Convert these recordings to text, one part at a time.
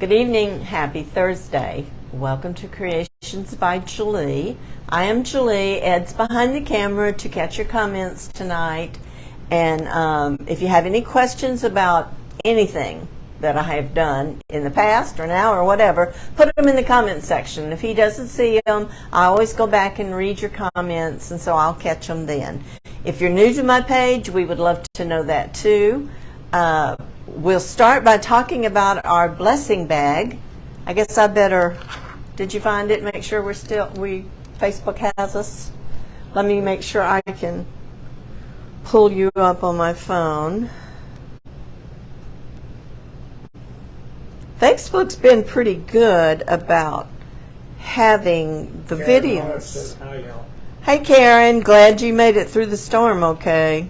Good evening. Happy Thursday. Welcome to Creations by Julie. I am Julie. Ed's behind the camera to catch your comments tonight. And if you have any questions about anything that I have done in the past or now or whatever, put them in the comments section. If he doesn't see them, I always go back and read your comments, and so I'll catch them then. If you're new to my page, we would love to know that too. We'll start by talking about our blessing bag. I guess I better, did you find it? Make sure Facebook has us. Let me make sure I can pull you up on my phone. Facebook's been pretty good about having the videos. Hey Karen, glad you made it through the storm okay.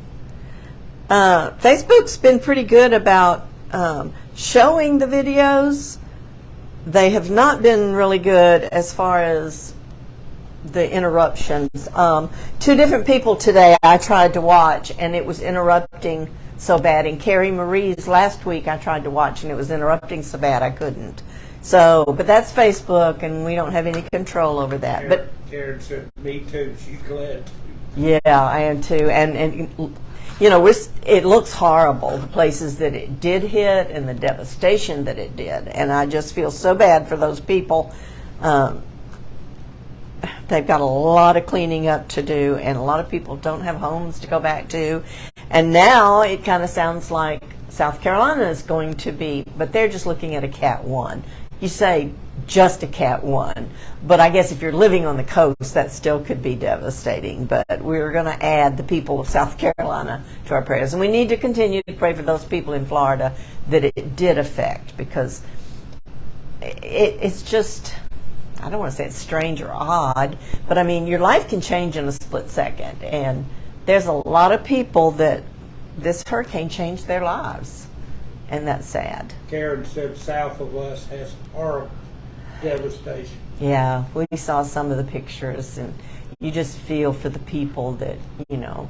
Facebook's been pretty good about showing the videos. They have not been really good as far as the interruptions. Two different people today I tried to watch and it was interrupting so bad. And Carrie Marie's last week I tried to watch and it was interrupting so bad I couldn't. So, but that's Facebook and we don't have any control over that. Karen said, me too, she's glad. Yeah, I am too. And you know, it looks horrible, the places that it did hit and the devastation that it did. And I just feel so bad for those people. They've got a lot of cleaning up to do, and a lot of people don't have homes to go back to. And now it kind of sounds like South Carolina is going to be, but they're just looking at a Cat 1. You say just a Cat 1, but I guess if you're living on the coast, that still could be devastating. But we're going to add the people of South Carolina to our prayers. And we need to continue to pray for those people in Florida that it did affect, because it's just, I don't want to say it's strange or odd, but I mean, your life can change in a split second. And there's a lot of people that this hurricane changed their lives. And that's sad. Karen said south of us has horrible devastation. Yeah, we saw some of the pictures, and you just feel for the people that, you know,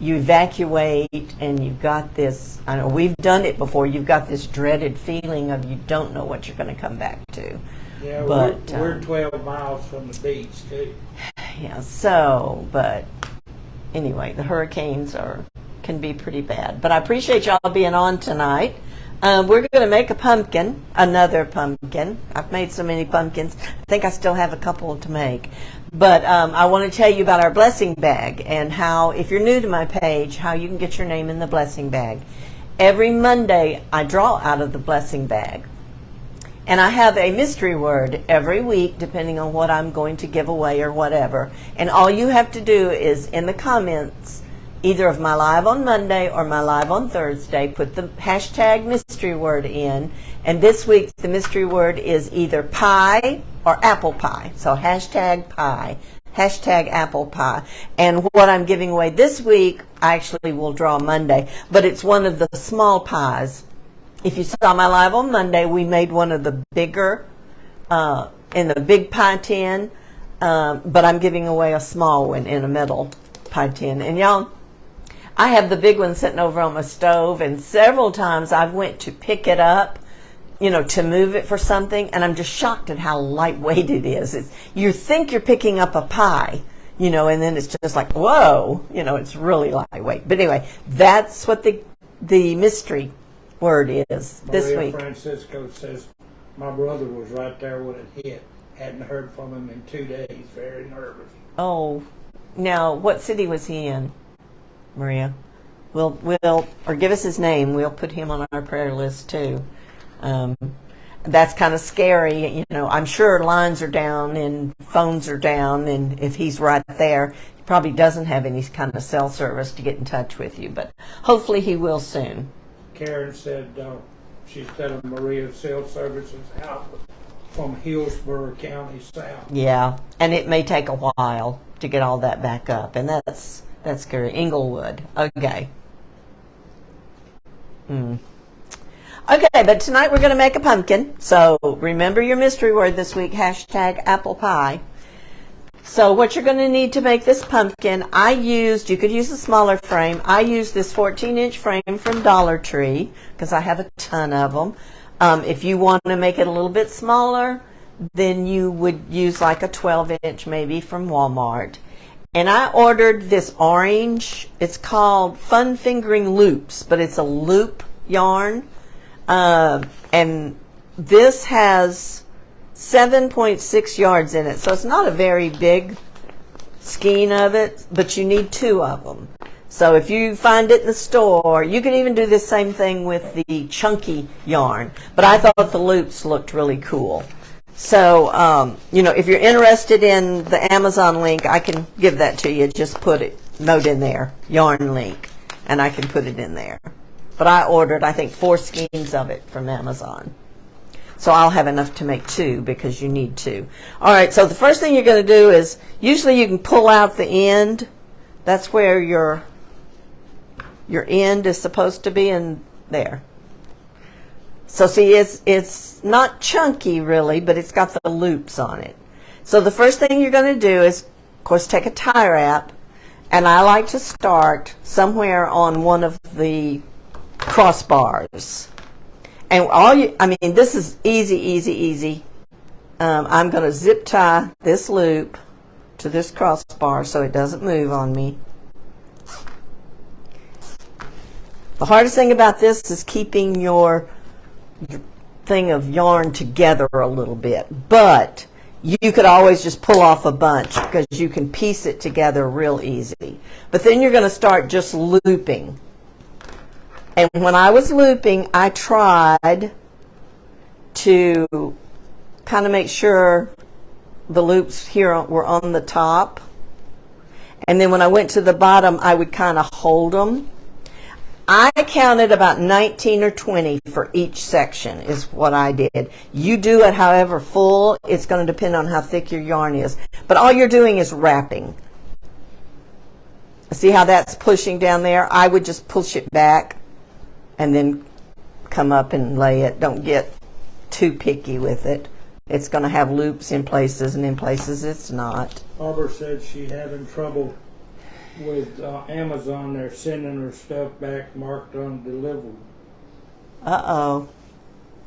you evacuate and you've got this, I know we've done it before, you've got this dreaded feeling of you don't know what you're going to come back to. Yeah, but we're 12 miles from the beach too. Yeah, so, but anyway, the hurricanes can be pretty bad. But I appreciate y'all being on tonight. We're going to make a pumpkin, another pumpkin. I've made so many pumpkins. I think I still have a couple to make. But I want to tell you about our blessing bag and how, if you're new to my page, how you can get your name in the blessing bag. Every Monday, I draw out of the blessing bag. And I have a mystery word every week, depending on what I'm going to give away or whatever. And all you have to do is, in the comments, either of my live on Monday or my live on Thursday, put the hashtag mystery word in. And this week, the mystery word is either pie or apple pie. So hashtag pie, hashtag apple pie. And what I'm giving away this week, I actually will draw Monday, but it's one of the small pies. If you saw my live on Monday, we made one of the bigger, in the big pie tin, but I'm giving away a small one in a metal pie tin. And y'all, I have the big one sitting over on my stove, and several times I've went to pick it up, you know, to move it for something, and I'm just shocked at how lightweight it is. You think you're picking up a pie, you know, and then it's just like, whoa, you know, it's really lightweight. But anyway, that's what the mystery word is this week. Francisco says, my brother was right there when it hit. Hadn't heard from him in 2 days. Very nervous. Oh, now what city was he in, Maria? We'll or give us his name. We'll put him on our prayer list too. That's kind of scary, you know. I'm sure lines are down and phones are down, and if he's right there, he probably doesn't have any kind of cell service to get in touch with you. But hopefully he will soon. Karen said she's telling Maria cell service is out from Hillsborough County south. Yeah, and it may take a while to get all that back up, and that's scary. Inglewood. Okay. Okay, but tonight we're going to make a pumpkin. So remember your mystery word this week, hashtag apple pie. So what you're going to need to make this pumpkin, you could use a smaller frame. I used this 14-inch frame from Dollar Tree because I have a ton of them. If you want to make it a little bit smaller, then you would use like a 12-inch maybe from Walmart. And I ordered this orange. It's called Fun Fingering Loops, but it's a loop yarn. And this has 7.6 yards in it. So it's not a very big skein of it, but you need 2 of them. So if you find it in the store, you can even do the same thing with the chunky yarn. But I thought the loops looked really cool. So, you know, if you're interested in the Amazon link, I can give that to you. Just put it, note in there, yarn link, and I can put it in there. But I ordered, I think, 4 skeins of it from Amazon. So I'll have enough to make 2 because you need 2. All right, so the first thing you're going to do is, usually you can pull out the end. That's where your end is supposed to be in there. So see, it's not chunky really, but it's got the loops on it. So the first thing you're going to do is, of course, take a tie wrap, and I like to start somewhere on one of the crossbars. And this is easy, easy, easy. I'm going to zip tie this loop to this crossbar so it doesn't move on me. The hardest thing about this is keeping your thing of yarn together a little bit, but you could always just pull off a bunch because you can piece it together real easy. But then you're going to start just looping. And when I was looping, I tried to kind of make sure the loops here were on the top. And then when I went to the bottom, I would kind of hold them. I counted about 19 or 20 for each section is what I did. You do it however full. It's going to depend on how thick your yarn is. But all you're doing is wrapping. See how that's pushing down there? I would just push it back and then come up and lay it. Don't get too picky with it. It's going to have loops in places, and in places it's not. Barbara said she having trouble with Amazon. They're sending her stuff back marked undeliverable. Uh-oh.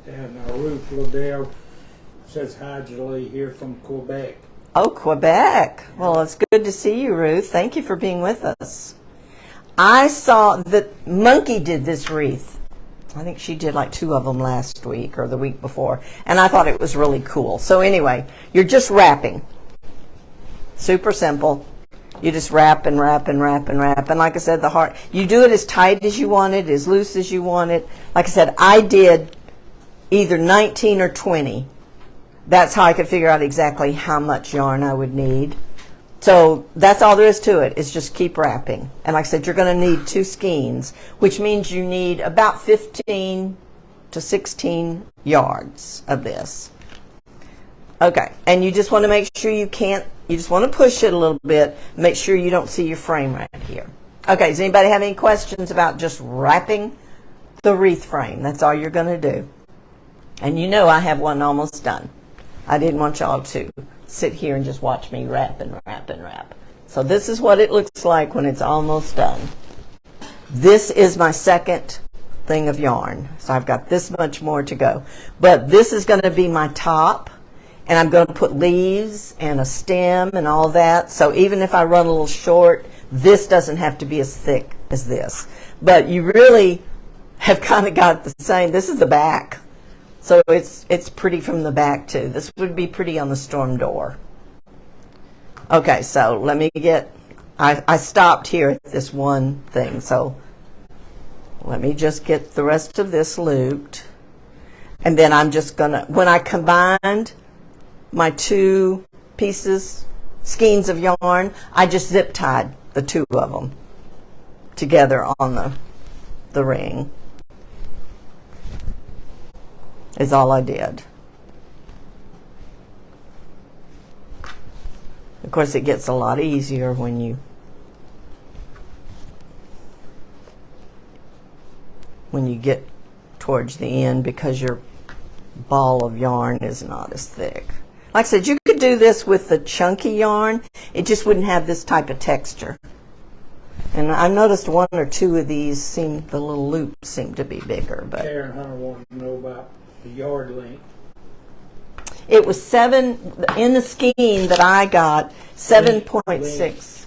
And Ruth Liddell says hi, Julie, here from Quebec. Oh, Quebec. Well, it's good to see you, Ruth. Thank you for being with us. I saw that Monkey did this wreath. I think she did like 2 of them last week or the week before, and I thought it was really cool. So anyway, you're just wrapping. Super simple. You just wrap and wrap and wrap and wrap. And like I said, you do it as tight as you want it, as loose as you want it. Like I said, I did either 19 or 20. That's how I could figure out exactly how much yarn I would need. So that's all there is to it, is just keep wrapping. And like I said, you're going to need 2 skeins, which means you need about 15 to 16 yards of this. Okay, and you just want to make sure you just want to push it a little bit, make sure you don't see your frame right here. Okay, does anybody have any questions about just wrapping the wreath frame? That's all you're going to do. And you know I have one almost done. I didn't want y'all to sit here and just watch me wrap and wrap and wrap. So this is what it looks like when it's almost done. This is my second thing of yarn. So I've got this much more to go. But this is going to be my top. And I'm going to put leaves and a stem and all that. So even if I run a little short, this doesn't have to be as thick as this. But you really have kind of got the same. This is the back. So it's pretty from the back too. This would be pretty on the storm door. Okay, so let me get, I stopped here at this one thing. So let me just get the rest of this looped. And then I'm just going to, when I combined my 2 skeins of yarn, I just zip tied the 2 of them together on the ring. Is all I did. Of course, it gets a lot easier when you get towards the end because your ball of yarn is not as thick. Like I said, you could do this with the chunky yarn. It just wouldn't have this type of texture. And I noticed 1 or 2 of these the little loops seem to be bigger. But Karen Hunter wanted to know about the yard length. It was 7, in the scheme that I got, 7.6.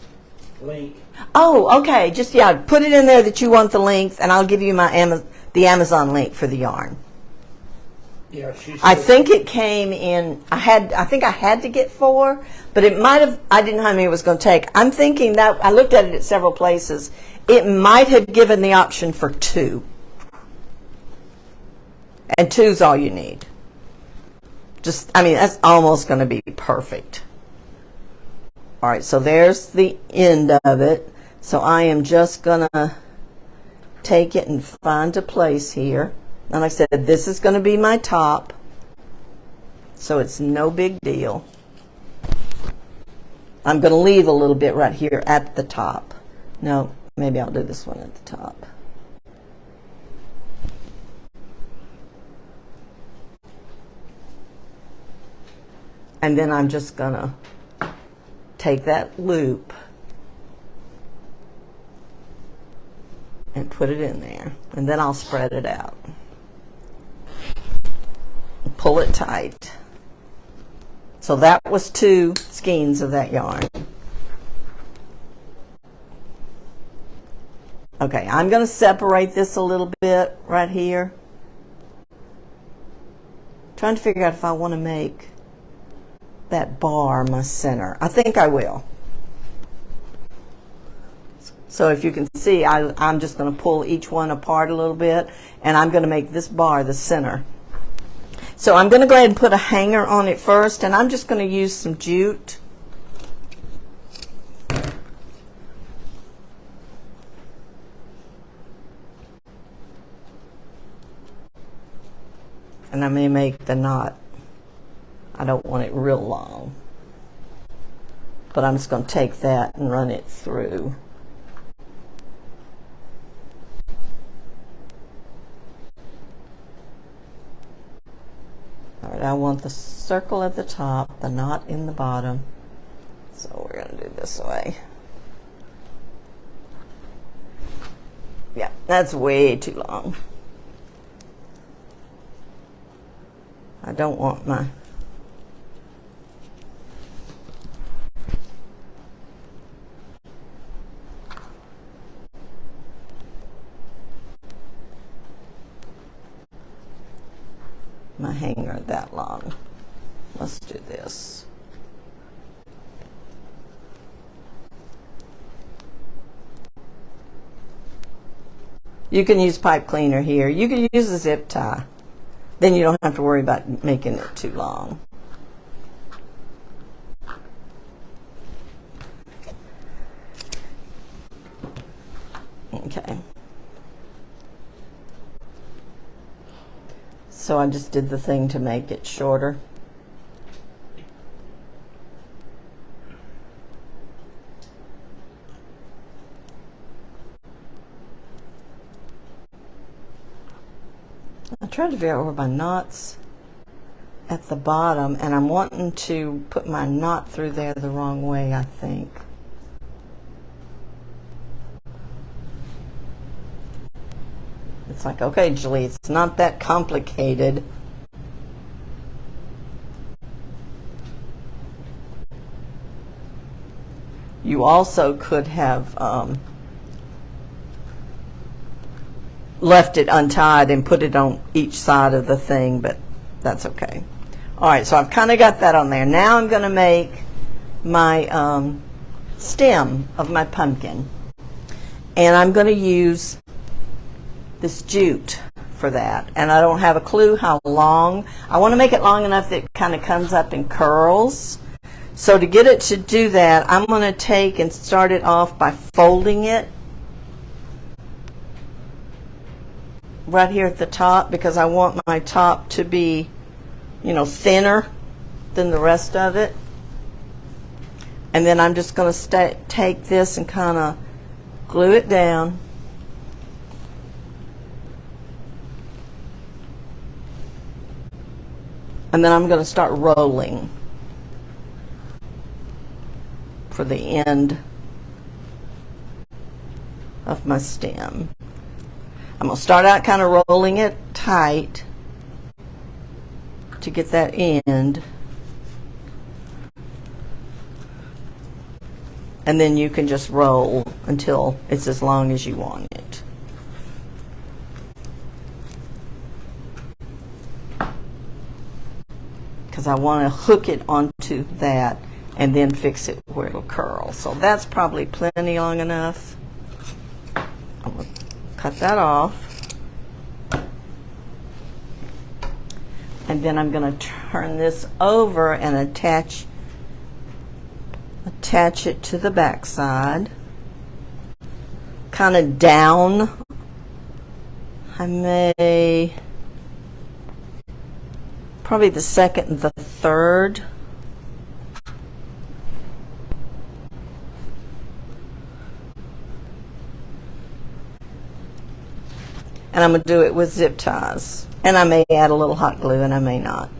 Length. Oh, okay. Just, yeah, put it in there that you want the length, and I'll give you my the Amazon link for the yarn. Yeah, I think it came in, I think I had to get 4, but it might have, I didn't know how many it was going to take. I'm thinking that, I looked at it at several places, it might have given the option for 2. And 2's all you need. Just, I mean, that's almost going to be perfect. All right, so there's the end of it. So I am just going to take it and find a place here. And like I said, this is going to be my top. So it's no big deal. I'm going to leave a little bit right here at the top. No, maybe I'll do this one at the top. And then I'm just going to take that loop and put it in there. And then I'll spread it out. Pull it tight. So that was 2 skeins of that yarn. Okay, I'm going to separate this a little bit right here. Trying to figure out if I want to make that bar my center. I think I will. So if you can see, I'm just going to pull each one apart a little bit, and I'm going to make this bar the center. So I'm going to go ahead and put a hanger on it first, and I'm just going to use some jute. And I may make the knot. I don't want it real long. But I'm just going to take that and run it through. All right, I want the circle at the top, the knot in the bottom. So we're going to do this way. Yeah, that's way too long. I don't want my hanger that long. Let's do this. You can use pipe cleaner here. You can use a zip tie. Then you don't have to worry about making it too long. Okay. So I just did the thing to make it shorter. I tried to figure out where my knot's at the bottom, and I'm wanting to put my knot through there the wrong way, I think. It's like, okay, Julie, it's not that complicated. You also could have left it untied and put it on each side of the thing, but that's okay. All right, so I've kind of got that on there. Now I'm going to make my stem of my pumpkin, and I'm going to use this jute for that, and I don't have a clue how long. I want to make it long enough that it kind of comes up in curls. So to get it to do that, I'm going to take and start it off by folding it right here at the top, because I want my top to be, you know, thinner than the rest of it. And then I'm just going to take this and kind of glue it down. And then I'm going to start rolling for the end of my stem. I'm going to start out kind of rolling it tight, to get that end. And then you can just roll until it's as long as you want it. Because I want to hook it onto that and then fix it where it'll curl. So that's probably plenty long enough. I'm going to cut that off. And then I'm going to turn this over and attach it to the back side. Kind of down. I may, probably the second and the third. And I'm going to do it with zip ties. And I may add a little hot glue and I may not.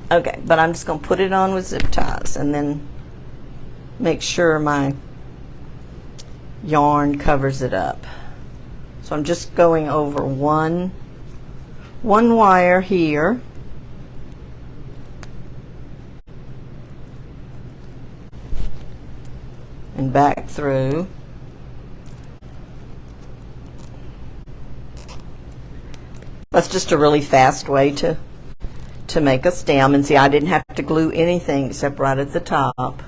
Okay, but I'm just going to put it on with zip ties and then make sure my yarn covers it up. So I'm just going over one wire here. And back through. That's just a really fast way to make a stem. And see, I didn't have to glue anything except right at the top.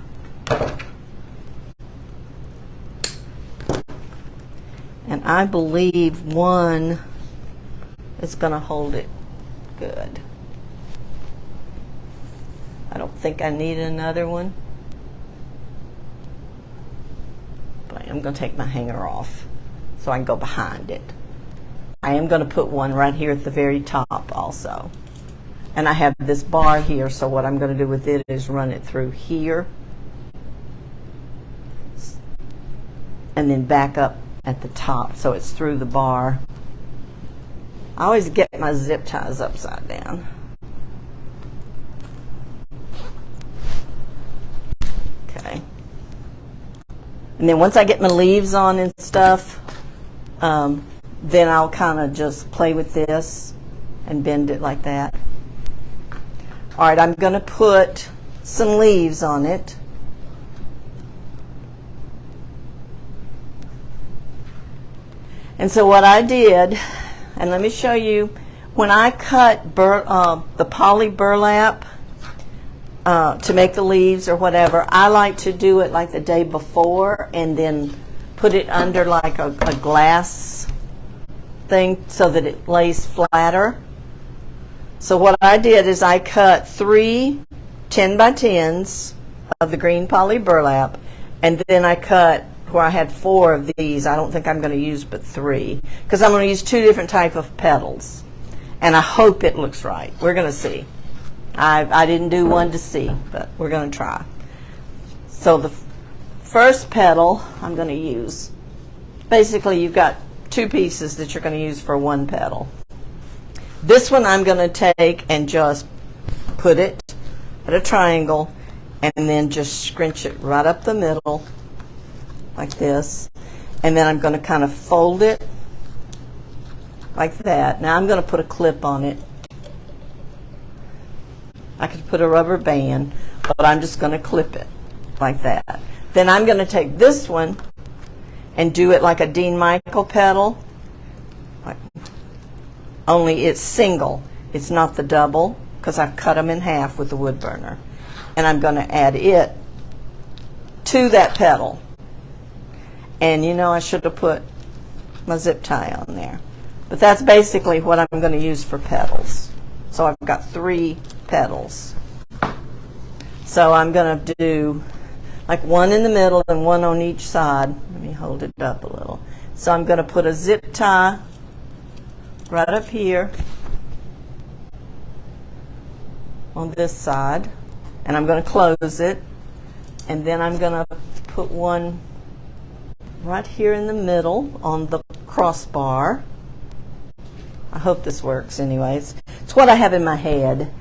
And I believe one is going to hold it good. I don't think I need another one. But I'm going to take my hanger off so I can go behind it. I am going to put one right here at the very top also. And I have this bar here, so what I'm going to do with it is run it through here. And then back up at the top so it's through the bar. I always get my zip ties upside down. Okay. And then once I get my leaves on and stuff, then I'll kind of just play with this and bend it like that. All right, I'm going to put some leaves on it. And so what I did, and let me show you, when I cut the poly burlap to make the leaves or whatever, I like to do it like the day before and then put it under like a glass thing so that it lays flatter. So what I did is I cut 3 10 by 10s of the green poly burlap, and then I cut where I had 4 of these. I don't think I'm going to use but 3 because I'm going to use 2 different type of petals, and I hope it looks right. We're going to see. I didn't do one to see, but we're going to try. So the first petal I'm going to use, basically you've got 2 pieces that you're going to use for 1 petal. This one I'm going to take and just put it at a triangle and then just scrunch it right up the middle like this, and then I'm going to kind of fold it like that. Now I'm going to put a clip on it. I could put a rubber band, but I'm just going to clip it like that. Then I'm going to take this one and do it like a Dean Michael petal, only it's single. It's not the double because I've cut them in half with the wood burner. And I'm going to add it to that petal. And you know, I should have put my zip tie on there. But that's basically what I'm going to use for petals. So I've got 3 petals. So I'm going to do like 1 in the middle and 1 on each side. Let me hold it up a little. So I'm going to put a zip tie right up here on this side, and I'm going to close it, and then I'm going to put one right here in the middle on the crossbar. I hope this works anyways. It's what I have in my head.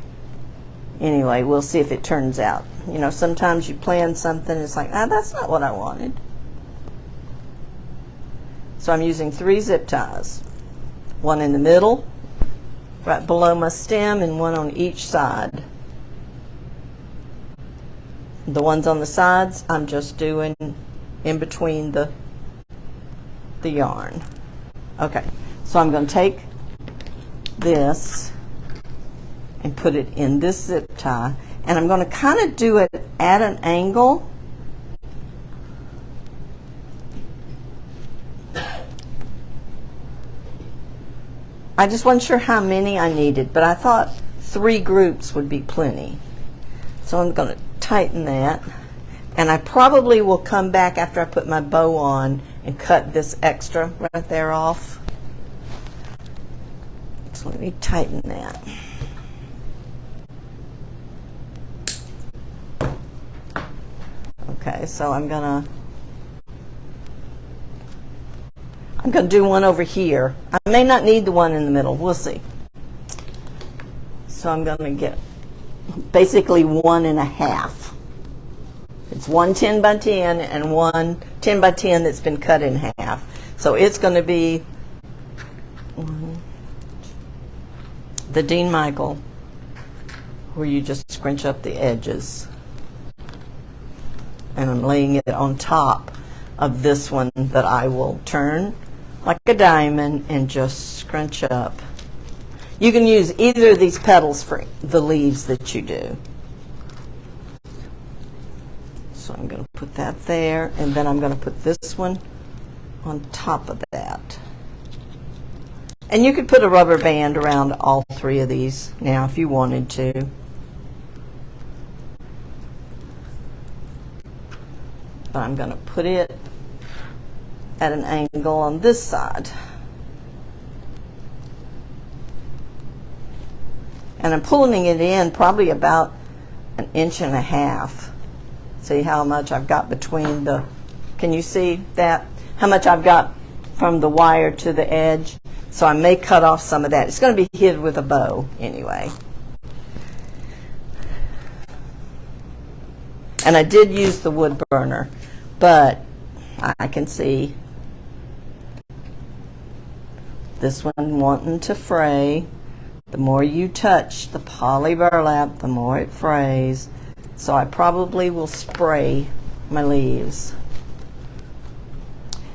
Anyway, we'll see if it turns out. You know, sometimes you plan something, it's like, that's not what I wanted. So I'm using 3 zip ties. 1 in the middle, right below my stem and one on each side. The ones on the sides, I'm just doing in between the yarn. Okay, so I'm going to take this and put it in this zip tie, and I'm going to kind of do it at an angle. I just wasn't sure how many I needed, but I thought 3 groups would be plenty. So I'm going to tighten that, and I probably will come back after I put my bow on and cut this extra right there off. So let me tighten that. Okay, so I'm gonna do one over here. I may not need the one in the middle. We'll see. So I'm gonna get basically 1 1/2. It's 1 10 by 10 and 1 10 by 10 that's been cut in half. So it's going to be the Dean Michael, where you just scrunch up the edges. And I'm laying it on top of this one that I will turn like a diamond and just scrunch up. You can use either of these petals for the leaves that you do. So I'm going to put that there, and then I'm going to put this one on top of that. And you could put a rubber band around all 3 of these now if you wanted to. But I'm going to put it at an angle on this side. And I'm pulling it in probably about 1 1.5 inches. See how much I've got between the, can you see that? How much I've got from the wire to the edge? So I may cut off some of that. It's going to be hid with a bow anyway. And I did use the wood burner, but I can see this one wanting to fray. The more you touch the poly burlap, the more it frays. So I probably will spray my leaves.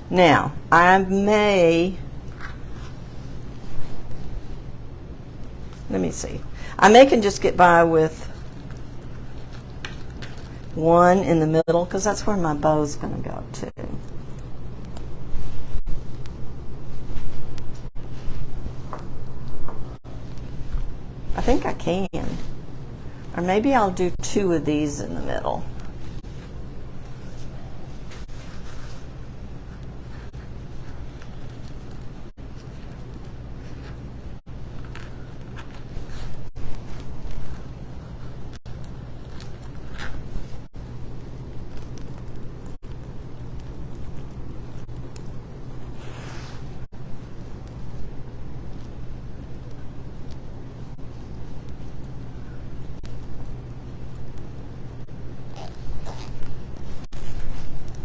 Now, I may, let me see. I may can just get by with 1 in the middle, because that's where my bow's going to go to. I think I can. Or maybe I'll do 2 of these in the middle.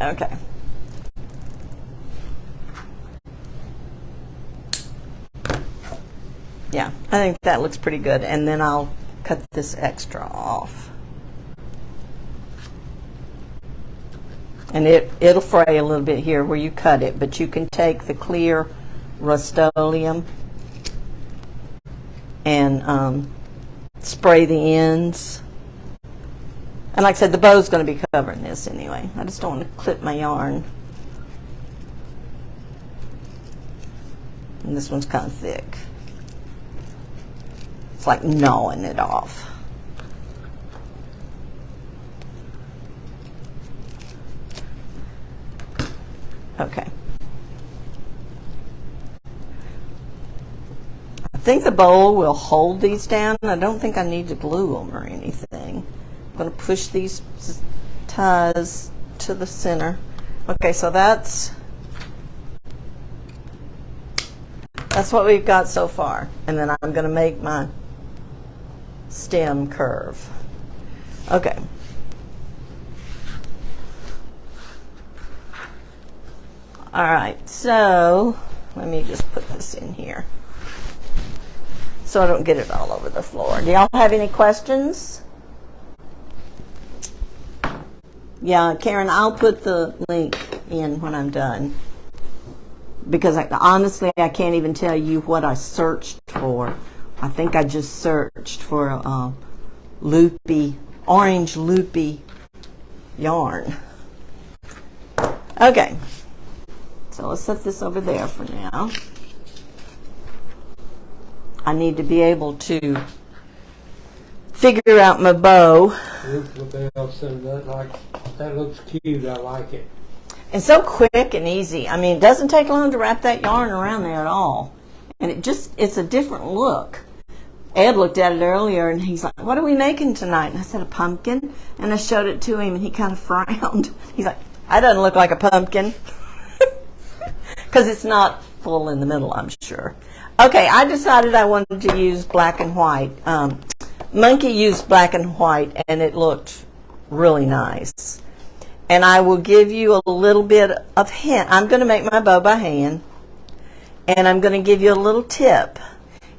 Okay. Yeah, I think that looks pretty good. And then I'll cut this extra off. And it'll fray a little bit here where you cut it, but you can take the clear Rust-Oleum and spray the ends. And like I said, the bow's going to be covering this anyway. I just don't want to clip my yarn. And this one's kind of thick. It's like gnawing it off. Okay. I think the bowl will hold these down. I don't think I need to glue them or anything. I'm going to push these ties to the center. Okay, so that's what we've got so far. And then I'm going to make my stem curve. Okay. All right, so let me just put this in here. so I don't get it all over the floor. Do y'all have any questions? Yeah, Karen, I'll put the link in when I'm done. Because honestly, I can't even tell you what I searched for. I think I just searched for orange loopy yarn. Okay, so let's set this over there for now. I need to be able to figure out my bow. That looks cute. I like it. It's so quick and easy. I mean, it doesn't take long to wrap that yarn around there at all. And it's a different look. Ed looked at it earlier and he's like, what are we making tonight? And I said, a pumpkin. And I showed it to him and he kind of frowned. He's like, that doesn't look like a pumpkin. Because it's not full in the middle, I'm sure. Okay, I decided I wanted to use black and white. Monkey used black and white and it looked really nice. And I will give you a little bit of hint. I'm going to make my bow by hand. And I'm going to give you a little tip.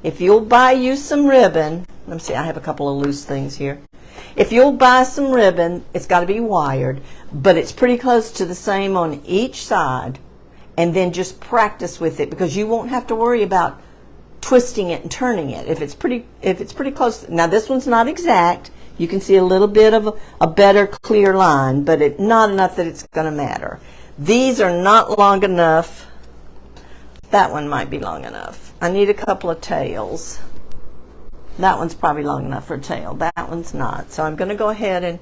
If you'll buy you some ribbon, let me see, I have a couple of loose things here. If you'll buy some ribbon, it's got to be wired, but it's pretty close to the same on each side. And then just practice with it because you won't have to worry about twisting it and turning it. If it's pretty close. Now this one's not exact. You can see a little bit of a better clear line, but not enough that it's going to matter. These are not long enough. That one might be long enough. I need a couple of tails. That one's probably long enough for a tail. That one's not. So I'm going to go ahead and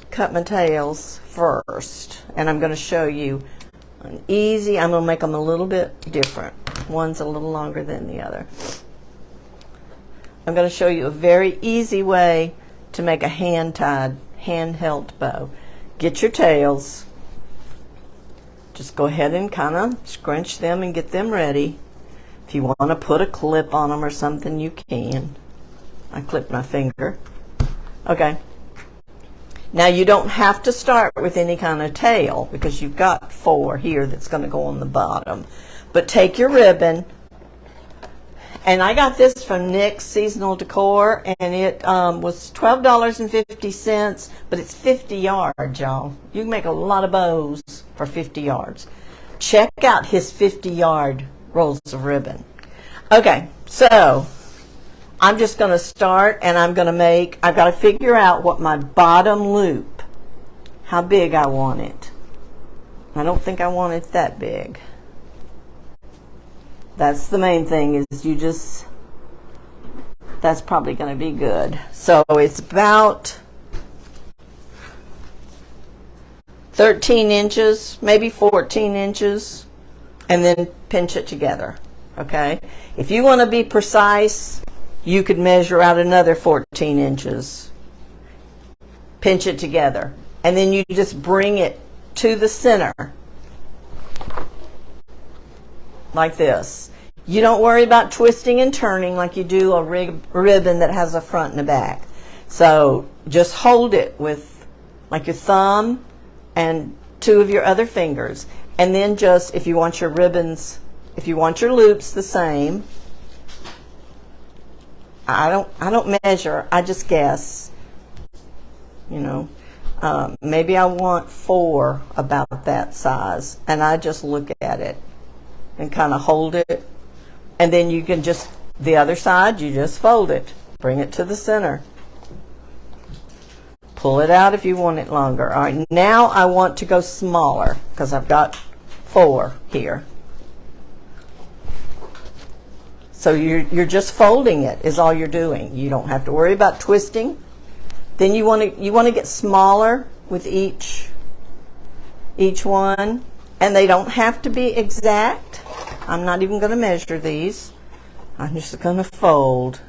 cut my tails first. And I'm going to show you an easy, I'm going to make them a little bit different. One's a little longer than the other. I'm going to show you a very easy way to make a hand-tied, hand-held bow. Get your tails. Just go ahead and kind of scrunch them and get them ready. If you want to put a clip on them or something, you can. I clipped my finger. Okay. Now you don't have to start with any kind of tail because you've got 4 here that's going to go on the bottom. But take your ribbon. And I got this from Nick's Seasonal Decor, and it was $12.50, but it's 50 yards, y'all. You can make a lot of bows for 50 yards. Check out his 50-yard rolls of ribbon. Okay, so I'm just going to start, and I'm going to make, I've got to figure out what my bottom loop, how big I want it. I don't think I want it that big. That's the main thing is you just, that's probably going to be good. So it's about 13 inches, maybe 14 inches, and then pinch it together, okay? If you want to be precise, you could measure out another 14 inches, pinch it together, and then you just bring it to the center, like this. You don't worry about twisting and turning like you do a ribbon that has a front and a back. So just hold it with like your thumb and 2 of your other fingers. And then just, if you want your ribbons, if you want your loops the same, I don't measure, I just guess, you know. Maybe I want 4 about that size, and I just look at it and kind of hold it, and then you can just, the other side, you just fold it, bring it to the center, pull it out if you want it longer. All right, now I want to go smaller because I've got 4 here. So you're just folding it is all you're doing. You don't have to worry about twisting. Then you want to get smaller with each one, and they don't have to be exact. I'm not even going to measure these. I'm just going to fold.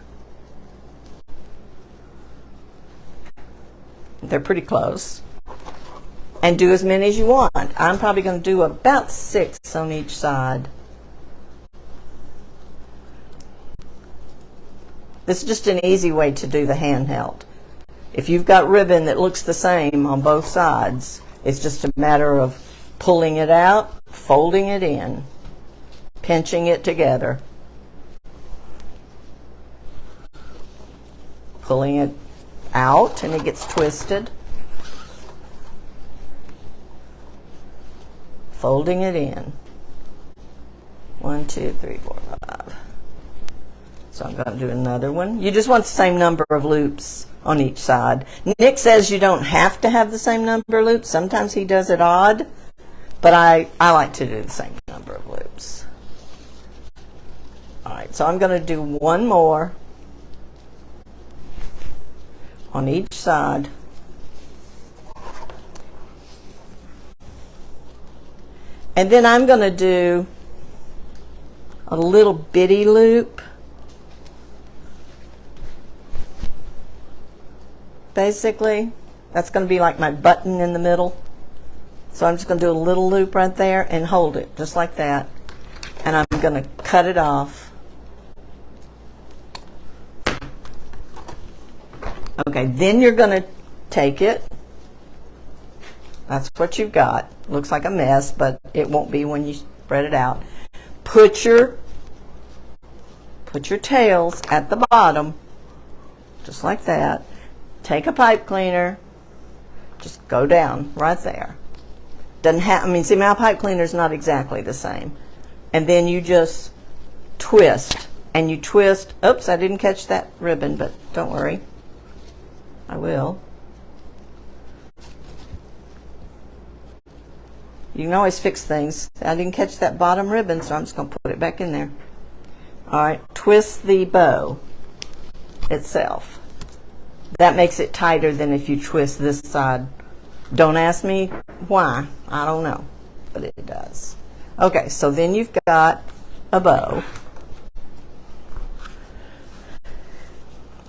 They're pretty close. And do as many as you want. I'm probably going to do about 6 on each side. This is just an easy way to do the handheld. If you've got ribbon that looks the same on both sides, it's just a matter of pulling it out, folding it in, pinching it together. pulling it out and it gets twisted. Folding it in. 1, 2, 3, 4, 5. So I'm going to do another one. You just want the same number of loops on each side. Nick says you don't have to have the same number of loops. Sometimes he does it odd, but I like to do the same number of loops. All right, so I'm going to do one more on each side. And then I'm going to do a little bitty loop. Basically, that's going to be like my button in the middle. So I'm just going to do a little loop right there and hold it just like that. And I'm going to cut it off. Okay, then you're going to take it. That's what you've got. Looks like a mess, but it won't be when you spread it out. Put your tails at the bottom, just like that. Take a pipe cleaner, just go down right there. Doesn't have, I mean, see, my pipe cleaner is not exactly the same. And then you just twist, and you twist. Oops, I didn't catch that ribbon, but don't worry, I will. You can always fix things. I didn't catch that bottom ribbon, so I'm just going to put it back in there. All right, twist the bow itself. That makes it tighter than if you twist this side. Don't ask me why. I don't know, but it does. Okay, so then you've got a bow.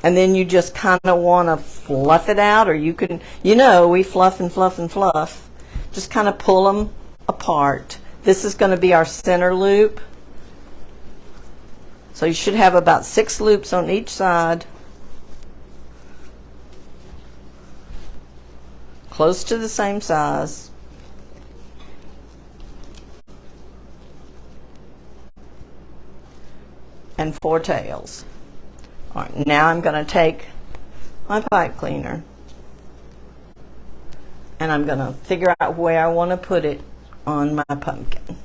And then you just kind of want to fluff it out, or you can, you know, we fluff and fluff and fluff. Just kind of pull them apart. This is going to be our center loop. So you should have about 6 loops on each side. Close to the same size. And 4 tails. All right, now I'm going to take my pipe cleaner and I'm going to figure out where I want to put it on my pumpkin.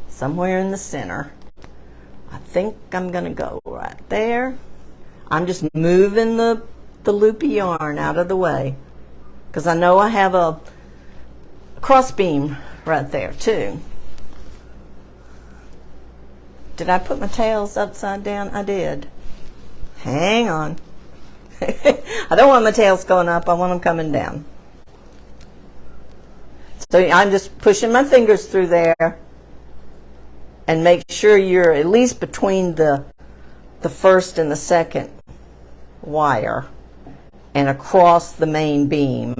Somewhere in the center. I think I'm going to go right there. I'm just moving the loopy yarn out of the way because I know I have a cross beam right there too. Did I put my tails upside down? I did. Hang on. I don't want my tails going up. I want them coming down. So I'm just pushing my fingers through there and make sure you're at least between the first and the second wire and across the main beam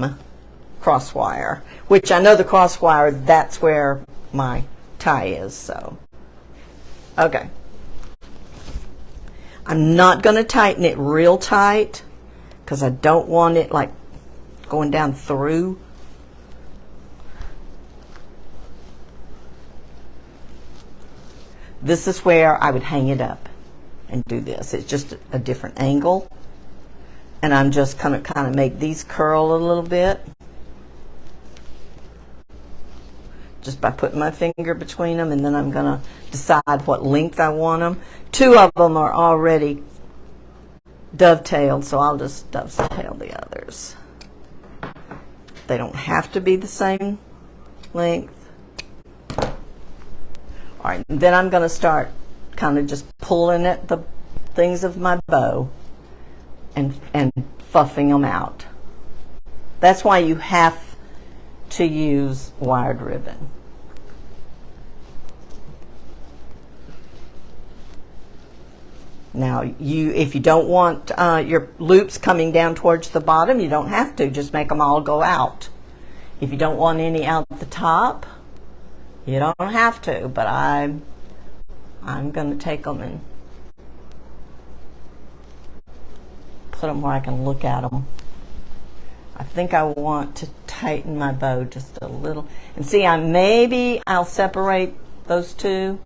cross wire, which I know the cross wire, that's where my tie is. So okay, I'm not going to tighten it real tight because I don't want it like going down through. This is where I would hang it up and do this. It's just a different angle. And I'm just going to kind of make these curl a little bit. Just by putting my finger between them, and then I'm going to decide what length I want them. 2 of them are already dovetailed, so I'll just dovetail the others. They don't have to be the same length. All right, then I'm going to start kind of just pulling at the things of my bow and fluffing them out. That's why you have to use wired ribbon. Now, if you don't want your loops coming down towards the bottom, you don't have to. Just make them all go out. If you don't want any out the top, you don't have to. But I'm going to take them and put them where I can look at them. I think I want to tighten my bow just a little. And see, I'll separate those two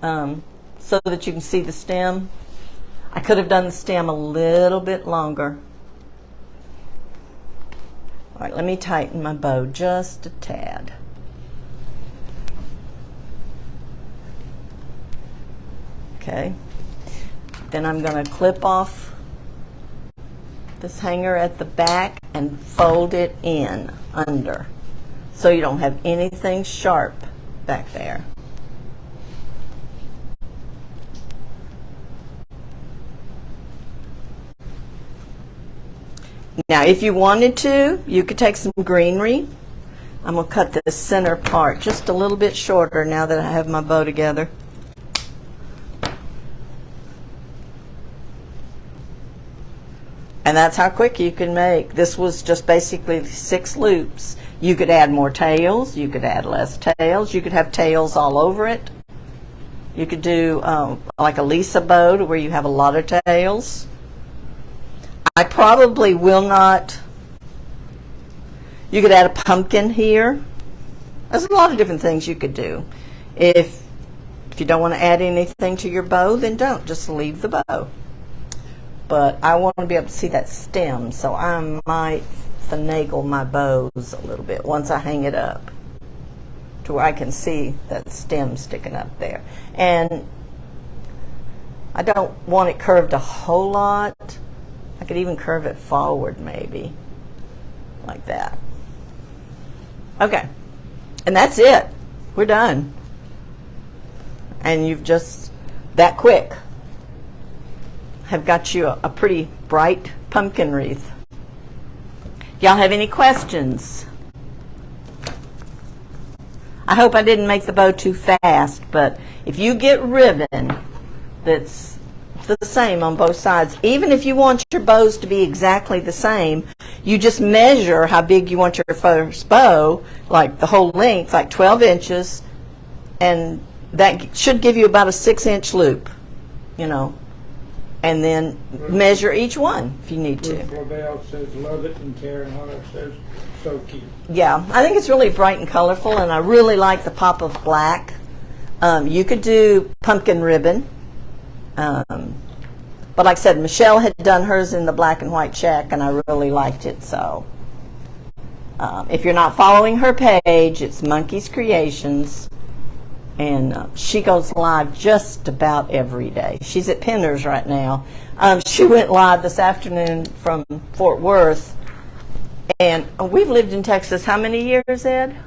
so that you can see the stem. I could have done the stem a little bit longer. All right, let me tighten my bow just a tad. Okay. Then I'm going to clip off this hanger at the back and fold it in under, so you don't have anything sharp back there. Now, if you wanted to, you could take some greenery. I'm going to cut the center part just a little bit shorter now that I have my bow together. And that's how quick you can make. This was just basically 6 loops. You could add more tails. You could add less tails. You could have tails all over it. You could do like a Lisa bow where you have a lot of tails. I probably will not. You could add a pumpkin here. There's a lot of different things you could do. If you don't want to add anything to your bow, then don't. Just leave the bow. But I want to be able to see that stem, so I might finagle my bows a little bit once I hang it up to where I can see that stem sticking up there. And I don't want it curved a whole lot. I could even curve it forward maybe, like that. Okay, and that's it. We're done. And you've just, that quick, have got you a pretty bright pumpkin wreath. Y'all have any questions? I hope I didn't make the bow too fast, but if you get ribbon that's the same on both sides, even if you want your bows to be exactly the same, you just measure how big you want your first bow, like the whole length, like 12 inches, and that should give you about a 6-inch loop, you know. And then measure each one if you need to. Lavelle says love it, and Karen Hunter says so cute. Yeah, I think it's really bright and colorful, and I really like the pop of black. You could do pumpkin ribbon. But like I said, Michelle had done hers in the black and white check, and I really liked it. So if you're not following her page, it's Monkey's Creations. And she goes live just about every day. She's at Penner's right now. She went live this afternoon from Fort Worth. And we've lived in Texas how many years, Ed?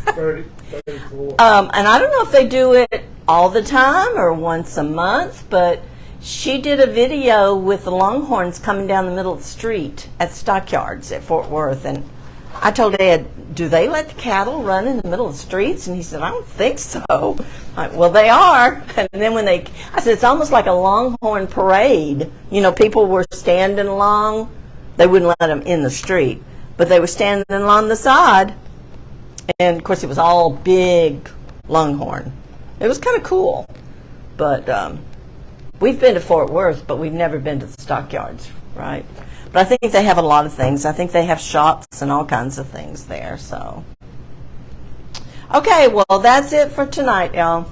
34. And I don't know if they do it all the time or once a month, but she did a video with the Longhorns coming down the middle of the street at Stockyards at Fort Worth. And I told Ed, do they let the cattle run in the middle of the streets? And he said, I don't think so. I'm like, well, they are. And then when I said, it's almost like a Longhorn parade. You know, people were standing along. They wouldn't let them in the street, but they were standing along the side. And, of course, it was all big Longhorn. It was kind of cool. But we've been to Fort Worth, but we've never been to the Stockyards, right? But I think they have a lot of things. I think they have shops and all kinds of things there. So, okay, well, that's it for tonight, y'all.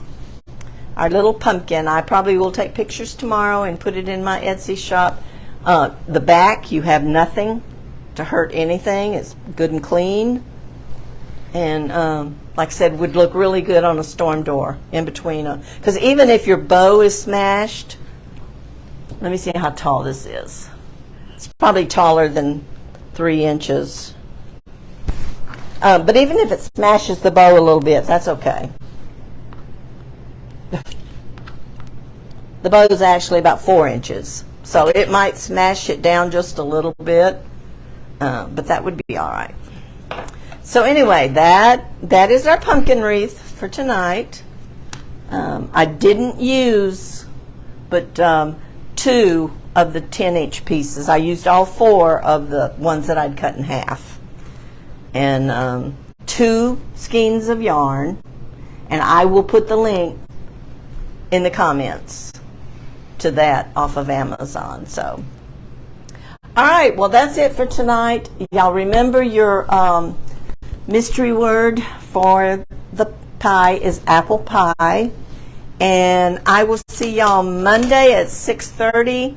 Our little pumpkin. I probably will take pictures tomorrow and put it in my Etsy shop. The back, you have nothing to hurt anything. It's good and clean. And like I said, would look really good on a storm door in between. Because even if your bow is smashed, let me see how tall this is. It's probably taller than 3 inches. But even if it smashes the bow a little bit, that's okay. The bow is actually about 4 inches. So it might smash it down just a little bit. But that would be all right. So anyway, that is our pumpkin wreath for tonight. I didn't use but 2 of the 10-inch pieces. I used all 4 of the ones that I'd cut in half. And 2 skeins of yarn. And I will put the link in the comments to that off of Amazon. So, all right, well, that's it for tonight. Y'all remember your mystery word for the pie is apple pie. And I will see y'all Monday at 6:30.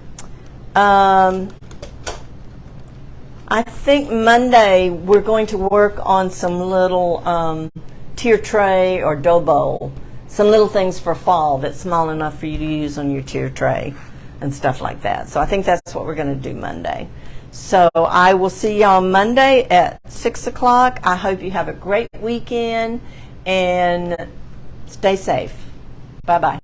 I think Monday we're going to work on some little tier tray or dough bowl, some little things for fall that's small enough for you to use on your tier tray and stuff like that. So I think that's what we're going to do Monday. So I will see y'all Monday at 6 o'clock. I hope you have a great weekend and stay safe. Bye-bye.